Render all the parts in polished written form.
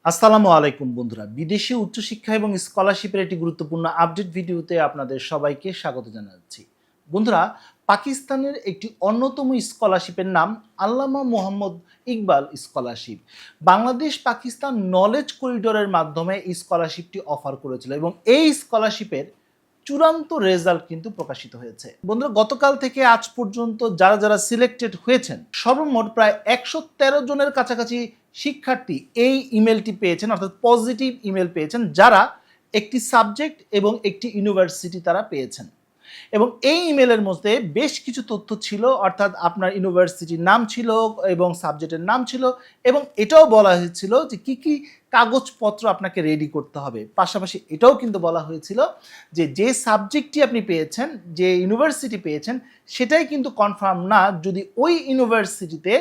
আসসালামু আলাইকুম বন্ধুরা, বিদেশি উচ্চশিক্ষা এবং স্কলারশিপের একটি গুরুত্বপূর্ণ আপডেট ভিডিওতে আপনাদের সবাইকে স্বাগত জানাচ্ছি। বন্ধুরা, পাকিস্তানের একটি অন্যতম স্কলারশিপের নাম আল্লামা মোহাম্মদ ইকবাল স্কলারশিপ। বাংলাদেশ পাকিস্তান নলেজ করিডোরের মাধ্যমে এই স্কলারশিপটি অফার করেছিল এবং এই স্কলারশিপের চূড়ান্ত রেজাল্ট কিন্তু প্রকাশিত হয়েছে। বন্ধুরা, গতকাল থেকে আজ পর্যন্ত যারা যারা সিলেক্টেড হয়েছেন সর্বমোট প্রায় 113 জনের কাছাকাছি শিক্ষার্থী এই ইমেলটি পেয়েছেন, অর্থাৎ পজিটিভ ইমেল পেয়েছেন, যারা একটি সাবজেক্ট এবং একটি ইউনিভার্সিটি তারা পেয়েছেন। এবং এই ইমেলের মধ্যে বেশ কিছু তথ্য ছিল, অর্থাৎ আপনার ইউনিভার্সিটির নাম ছিল এবং সাবজেক্টের নাম ছিল, এবং এটাও বলা হয়েছিল যে কি কি কাগজপত্র আপনাকে রেডি করতে হবে। পাশাপাশি এটাও কিন্তু বলা হয়েছিল যে যে সাবজেক্টটি আপনি পেয়েছেন, যে ইউনিভার্সিটি পেয়েছেন, সেটাই কিন্তু কনফার্ম না যদি ওই ইউনিভার্সিটিতে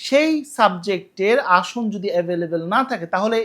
সেই সাবজেক্টের আসন যদি অ্যাভেলেবেল না থাকে, তাহলে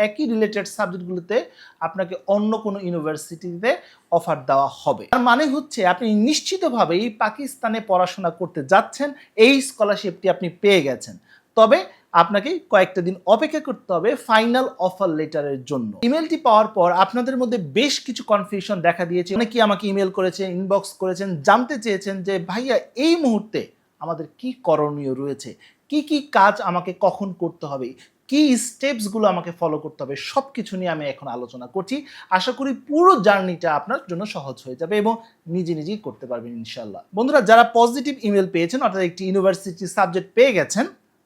একই রিলেটেড সাবজেক্টগুলোতে আপনাকে অন্য কোনো ইউনিভার্সিটিতে অফার দেওয়া হবে। তার মানে হচ্ছে আপনি নিশ্চিতভাবেই পাকিস্তানে পড়াশোনা করতে যাচ্ছেন, এই স্কলারশিপটি আপনি পেয়ে গেছেন। তবে আপনাকে কয়েকটা দিন অপেক্ষা করতে হবে ফাইনাল অফার লেটারের জন্য। ইমেলটি পাওয়ার পর আপনাদের মধ্যে বেশ কিছু কনফিউশন দেখা দিয়েছে। অনেকেই আমাকে ইমেল করেছেন, ইনবক্স করেছেন, জানতে চেয়েছেন যে ভাইয়া এই মুহূর্তে আমাদের কি করণীয় রয়েছে, কি কি কাজ আমাকে কখন করতে হবে, কি স্টেপসগুলো আমাকে ফলো করতে হবে, সব কিছু নিয়ে আমি এখন আলোচনা করছি। আশা করি পুরো জার্নিটা আপনার জন্য সহজ হয়ে যাবে এবং নিজে নিজেই করতে পারবেন ইনশাল্লাহ। বন্ধুরা, যারা পজিটিভ ইমেল পেয়েছেন, অর্থাৎ একটি ইউনিভার্সিটি সাবজেক্ট পেয়ে গেছেন,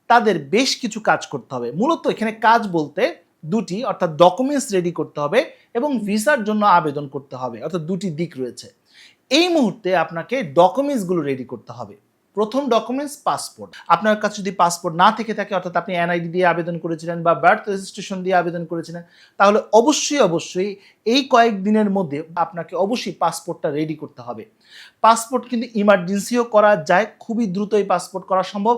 তাদের বেশ কিছু কাজ করতে হবে। মূলত এখানে কাজ বলতে দুটি, অর্থাৎ ডকুমেন্টস রেডি করতে হবে এবং ভিসার জন্য আবেদন করতে হবে, অর্থাৎ দুটি দিক রয়েছে। এই মুহূর্তে আপনাকে ডকুমেন্টসগুলো রেডি করতে হবে। প্রথম ডকুমেন্টস পাসপোর্ট। আপনার কাছে যদি পাসপোর্ট না থেকে থাকে, অর্থাৎ আপনি এনআইডি দিয়ে আবেদন করেছিলেন বা বার্থ রেজিস্ট্রেশন দিয়ে আবেদন করেছিলেন, তাহলে অবশ্যই এই কয়েকদিনের মধ্যে আপনাকে অবশ্যই পাসপোর্টটা রেডি করতে হবে। পাসপোর্ট কিন্তু ইমার্জেন্সিও করা যায়, খুবই দ্রুত এই পাসপোর্ট করা সম্ভব।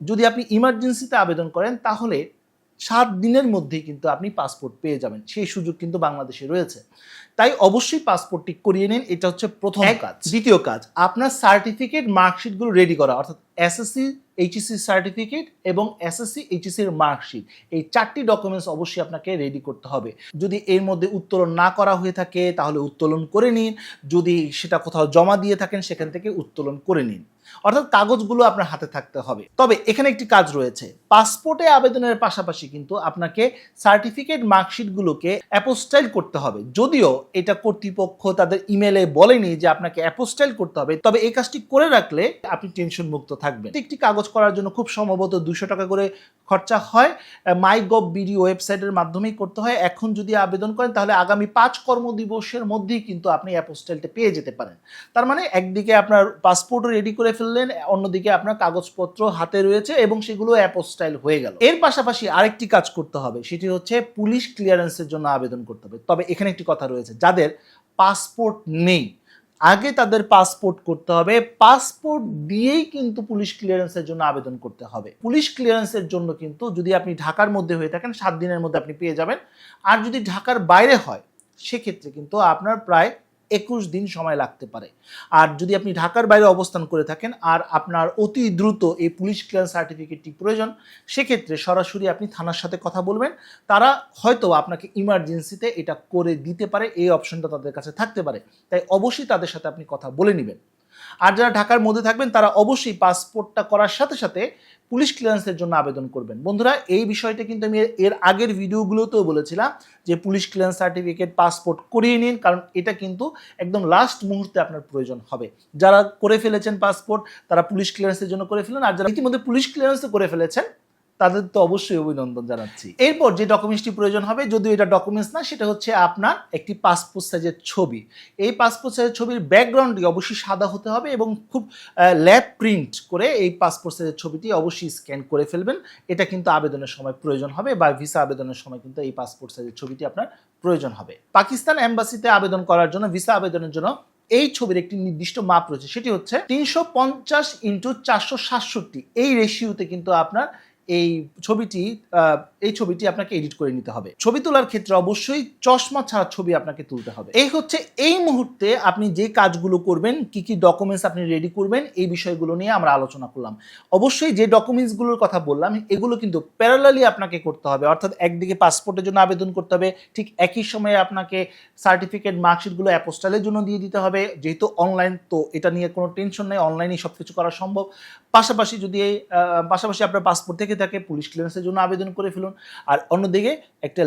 যদি আপনি ইমার্জেন্সিতে আবেদন করেন তাহলে 7 দিনের মধ্যেই কিন্তু আপনি পাসপোর্ট পেয়ে যাবেন, সেই সুযোগ কিন্তু বাংলাদেশে রয়েছে। তাই অবশ্যই পাসপোর্টটি করিয়ে নিন, এটা হচ্ছে প্রথম কাজ। দ্বিতীয় কাজ, আপনার সার্টিফিকেট মার্কশিটগুলো রেডি করা, অর্থাৎ এসএসসি এইচএসসি সার্টিফিকেট এবং এসএসসি এইচএসসির মার্কশিট, এই 4টি ডকুমেন্টস অবশ্যই আপনাকে রেডি করতে হবে। যদি এর মধ্যে উত্তোলন না করা হয়ে থাকে তাহলে উত্তোলন করে নিন, যদি সেটা কোথাও জমা দিয়ে থাকেন সেখান থেকে উত্তোলন করে নিন, অর্থাৎ কাগজগুলো আপনার হাতে থাকতে হবে। তবে এখানে একটি কাজ রয়েছে, পাসপোর্টে আবেদনের পাশাপাশি কিন্তু আপনাকে সার্টিফিকেট মার্কশিটগুলোকে অ্যাপোস্টাইল করতে হবে। যদিও এটা কর্তৃপক্ষ তাদের ইমেলে বলেনি যে আপনাকে অ্যাপোস্টাইল করতে হবে, তবে এই কাজটি করে রাখলে আপনি টেনশন মুক্ত থাকবেন। একটি কাগজ করার জন্য খুব সম্ভবত 200 টাকা করে খরচা হয়। মাইগভ.বিডি ওয়েবসাইটের মাধ্যমেই করতে হয়। এখন যদি আবেদন করেন তাহলে আগামী 5 কর্মদিবসের মধ্যেই কিন্তু আপনি অ্যাপোস্টাইলটা পেয়ে যেতে পারেন। তার মানে একদিকে আপনার পাসপোর্টও রেডি করে ফেললেন, অন্যদিকে আপনার কাগজপত্র হাতে রয়েছে এবং সেগুলো অ্যাপোস্টাইল হয়ে গেল। এর পাশাপাশি আরেকটি কাজ করতে হবে, সেটি হচ্ছে পুলিশ ক্লিয়ারেন্সের জন্য আবেদন করতে হবে। তবে এখানে একটি কথা রয়েছে, যাদের পাসপোর্ট নেই আগে তাদের পাসপোর্ট করতে হবে। পাসপোর্ট দিয়েই কিন্তু পুলিশ ক্লিয়ারেন্সের জন্য আবেদন করতে হবে। পুলিশ ক্লিয়ারেন্সের জন্য কিন্তু যদি আপনি ঢাকার মধ্যে হয়ে থাকেন 7 দিনের মধ্যে আপনি পেয়ে যাবেন, আর যদি ঢাকার বাইরে হয় সেক্ষেত্রে কিন্তু আপনার প্রায় 21 দিন সময় লাগতে পারে। আর যদি আপনি ঢাকার বাইরে অবস্থান করে থাকেন আর আপনার অতি দ্রুত এই পুলিশ ক্লিয়ারেন্স সার্টিফিকেটটি প্রয়োজন, সেক্ষেত্রে সরাসরি আপনি থানার সাথে কথা বলবেন, তারা হয়তো আপনাকে ইমার্জেন্সিতে এটা করে দিতে পারে, এই অপশনটা তাদের কাছে থাকতে পারে। তাই অবশ্যই তাদের সাথে আপনি কথা বলে নেবেন। আর যারা ঢাকার মধ্যে থাকবেন তারা অবশ্যই পাসপোর্টটা করার সাথে সাথে পুলিশ ক্লিয়ারেন্সের জন্য আবেদন করবেন। বন্ধুরা, এই বিষয়টা কিন্তু আমি এর আগের ভিডিওগুলোতেও বলেছিলাম যে পুলিশ ক্লিয়ারেন্স সার্টিফিকেট, পাসপোর্ট করিয়ে নিন, কারণ এটা কিন্তু একদম লাস্ট মুহূর্তে আপনার প্রয়োজন হবে। যারা করে ফেলেছেন পাসপোর্ট তারা পুলিশ ক্লিয়ারেন্সের জন্য করে ফেলেন, আর যারা ইতিমধ্যে পুলিশ ক্লিয়ারেন্সে করে ফেলেছেন তাদের তো অবশ্যই অভিনন্দন জানাচ্ছি। এরপর যে ডকুমেন্টসটি প্রয়োজন হবে, যদিও এটা ডকুমেন্টস না, সেটা হচ্ছে আপনার একটি পাসপোর্ট সাইজের ছবি। এই পাসপোর্ট সাইজের ছবির ব্যাকগ্রাউন্ডটি অবশ্যই সাদা হতে হবে এবং খুব ল্যাব প্রিন্ট করে এই পাসপোর্ট সাইজের ছবিটি অবশ্যই স্ক্যান করে ফেলবেন। এটা কিন্তু আবেদনের সময় প্রয়োজন হবে, বা ভিসা আবেদনের সময় কিন্তু এই পাসপোর্ট সাইজের ছবিটি আপনার প্রয়োজন হবে। পাকিস্তান এম্বাসিতে আবেদন করার জন্য, ভিসা আবেদনের জন্য এই ছবির একটি নির্দিষ্ট মাপ রয়েছে, সেটি হচ্ছে 350 × 467। এই রেশিওতে কিন্তু আপনার এই ছবিটি আপনাকে এডিট করে নিতে হবে। ছবি তোলার ক্ষেত্রে অবশ্যই চশমা ছাড়া ছবি আপনাকে তুলতে হবে। এই হচ্ছে এই মুহূর্তে আপনি যে কাজগুলো করবেন, কি কি ডকুমেন্টস আপনি রেডি করবেন, এই বিষয়গুলো নিয়ে আমরা আলোচনা করলাম। অবশ্যই যে ডকুমেন্টসগুলোর কথা বললাম এগুলো কিন্তু প্যারালালি আপনাকে করতে হবে, অর্থাৎ একদিকে পাসপোর্টের জন্য আবেদন করতে হবে, ঠিক একই সময়ে আপনাকে সার্টিফিকেট মার্কশিটগুলো অ্যাপোস্টালের জন্য দিয়ে দিতে হবে। যেহেতু অনলাইন, তো এটা নিয়ে কোনো টেনশন নেই, অনলাইনেই সব কিছু করা সম্ভব। পাশাপাশি যদি আপনার পাসপোর্ট থেকে থাকে, পুলিশ ক্লিয়ারেন্সের জন্য আবেদন করে ফেলুন। আর অন্যদিকে একটা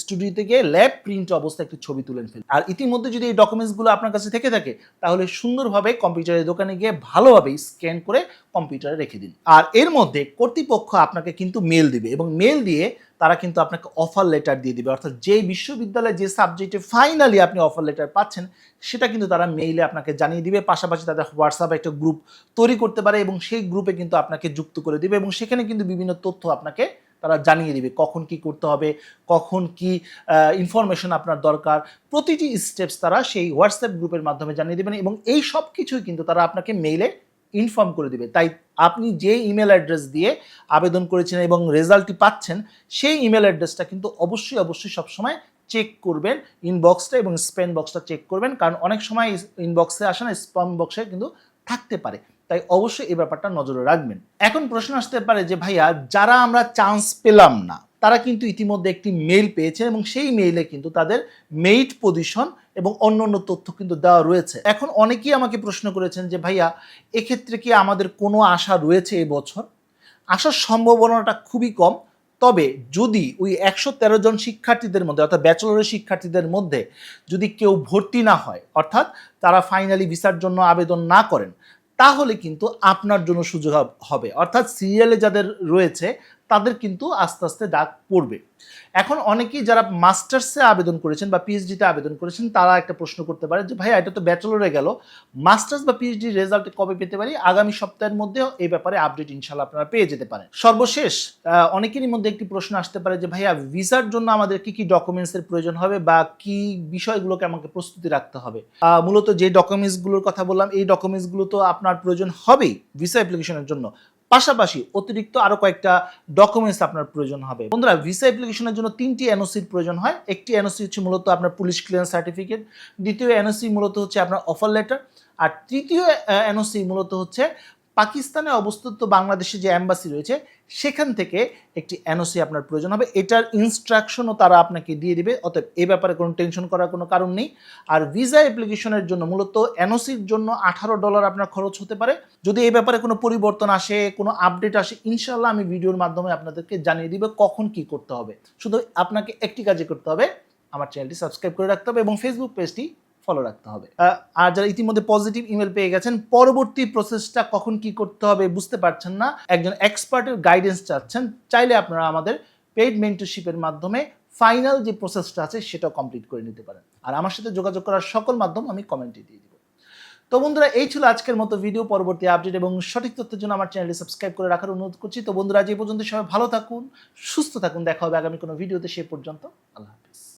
স্টুডিওতে গিয়ে ল্যাব প্রিন্ট অবস্থায় একটি ছবি তুলে ফেলুন। আর ইতিমধ্যে যদি এই ডকুমেন্টসগুলো আপনার কাছে থেকে থাকে, তাহলে সুন্দরভাবে কম্পিউটারের দোকানে গিয়ে ভালোভাবে স্ক্যান করে কম্পিউটারে রেখে দিন। আর এর মধ্যে কর্তৃপক্ষ আপনাকে কিন্তু মেল দিবে, এবং মেল দিয়ে তারা কিন্তু আপনাকে অফার লেটার দিয়ে দিবে, অর্থাৎ যে বিশ্ববিদ্যালয়ে যে সাবজেক্টে ফাইনালি আপনি অফার লেটার পাচ্ছেন সেটা কিন্তু তারা মেইলে আপনাকে জানিয়ে দিবে। পাশাপাশি তাদের হোয়াটসঅ্যাপে একটা গ্রুপ তৈরি করতে পারে, এবং সেই গ্রুপে কিন্তু আপনাকে যুক্ত করে দিবে, এবং সেখানে কিন্তু বিভিন্ন তথ্য আপনাকে তারা জানিয়ে দিবে, কখন কি করতে হবে, কখন কি ইনফরমেশন আপনার দরকার, প্রতিটি স্টেপস তারা সেই হোয়াটসঅ্যাপ গ্রুপের মাধ্যমে জানিয়ে দেবেন, এবং এই সব কিছুই কিন্তু তারা আপনাকে মেইলে ইনফর্ম করে দিবে। তাই আপনি যে ইমেল অ্যাড্রেস দিয়ে আবেদন করেছেন এবং রেজাল্টটি পাচ্ছেন, সেই ইমেল অ্যাড্রেসটা কিন্তু অবশ্যই সবসময় চেক করবেন, ইনবক্সটা এবং স্প্যাম বক্সটা চেক করবেন, কারণ অনেক সময় ইনবক্সে আসে না, স্প্যাম বক্সে কিন্তু থাকতে পারে। তাই অবশ্যই এই ব্যাপারটা নজরে রাখবেন। এখন প্রশ্ন আসতে পারে যে ভাইয়া, যারা আমরা চান্স পেলাম না তারা কিন্তু ইতিমধ্যে একটি মেইল পেয়েছেন, এবং সেই মেইলে কিন্তু তাদের মেরিট পজিশন এবং অন্যান্য তথ্য কিন্তু দেওয়া রয়েছে। এখন অনেকেই আমাকে প্রশ্ন করেছেন যে ভাইয়া, এক্ষেত্রে কি আমাদের কোনো আশা রয়েছে এবছর? আসার সম্ভাবনাটা খুবই কম। তবে যদি ওই 113 জন শিক্ষার্থীদের মধ্যে, অর্থাৎ ব্যাচেলরের শিক্ষার্থীদের মধ্যে যদি কেউ ভর্তি না হয়, অর্থাৎ তারা ফাইনালি ভিসার জন্য আবেদন না করেন, তাহলে কিন্তু আপনার জন্য সুযোগ হবে, অর্থাৎ সিরিয়ালে যাদের রয়েছে তাদের কিন্তু আস্তে আস্তে ডাক পড়বে। এখন অনেকেই যারা মাস্টার্সে আবেদন করেছেন বা পিএইচডিতে আবেদন করেছেন, তারা একটা প্রশ্ন করতে পারে যে ভাইয়া, এটা তো ব্যাচেলরে গেল, মাস্টার্স বা পিএইচডি রেজাল্ট কবে পেতে পারি? আগামী সপ্তাহের মধ্যে এই ব্যাপারে আপডেট ইনশাল্লাহ আপনারা পেয়ে যেতে পারেন। সর্বশেষ অনেকেরই মধ্যে একটি প্রশ্ন আসতে পারে যে ভাইয়া, ভিসার জন্য আমাদের কি কি ডকুমেন্টসের প্রয়োজন হবে, বা কি বিষয়গুলোকে আমাকে প্রস্তুতি রাখতে হবে? মূলত যে ডকুমেন্টসগুলোর কথা বললাম, এই ডকুমেন্টসগুলো তো আপনার প্রয়োজন হবেই ভিসা অ্যাপ্লিকেশনের জন্য। পাশাপাশি অতিরিক্ত আরো কয়েকটা ডকুমেন্টস আপনার প্রয়োজন হবে। বন্ধুরা, ভিসা অ্যাপ্লিকেশনের জন্য 3টি এনওসির প্রয়োজন হয়। একটি এনওসি হচ্ছে মূলত আপনার পুলিশ ক্লিয়ারেন্স সার্টিফিকেট, দ্বিতীয় এনওসি মূলত হচ্ছে আপনার অফার লেটার, আর তৃতীয় এনওসি মূলত হচ্ছে পাকিস্তানে অবস্থিত বাংলাদেশে যে এম্বাসি রয়েছে সেখান থেকে একটি এনওসি আপনার প্রয়োজন হবে। এটার ইনস্ট্রাকশনও তারা আপনাকে দিয়ে দিবে, অতএব এই ব্যাপারে কোনো টেনশন করার কোনো কারণ নেই। আর ভিসা অ্যাপ্লিকেশনের জন্য মূলত এনওসির জন্য $18 আপনার খরচ হতে পারে। যদি এই ব্যাপারে কোনো পরিবর্তন আসে, কোনো আপডেট আসে, ইনশাল্লাহ আমি ভিডিওর মাধ্যমে আপনাদেরকে জানিয়ে দিব কখন কি করতে হবে। শুধু আপনাকে একটি কাজই করতে হবে, আমার চ্যানেলটি সাবস্ক্রাইব করে রাখতে হবে এবং ফেসবুক পেজটি ফলো রাখতে হবে। আর যারা ইতিমধ্যে পজিটিভ ইমেল পেয়ে গেছেন, পরবর্তী প্রসেসটা কখন কি করতে হবে বুঝতে পারছেন না, একজন এক্সপার্টের গাইডেন্স চাচ্ছেন, চাইলে আপনারা আমাদের পেইড মেন্টরশিপের মাধ্যমে ফাইনাল যে প্রসেসটা আছে সেটাও কমপ্লিট করে নিতে পারেন। আর আমার সাথে যোগাযোগ করার সকল মাধ্যম আমি কমেন্টে দিয়ে দিব। তো বন্ধুরা, এই ছিল আজকের মতো ভিডিও। পরবর্তী আপডেট এবং সঠিক তথ্যের জন্য আমার চ্যানেলটি সাবস্ক্রাইব করে রাখার অনুরোধ করছি। তো বন্ধুরা, আজ এই পর্যন্ত সবাই ভালো থাকুন, সুস্থ থাকুন, দেখা হবে আগামী কোনো ভিডিওতে। সে পর্যন্ত আল্লাহ হাফেজ।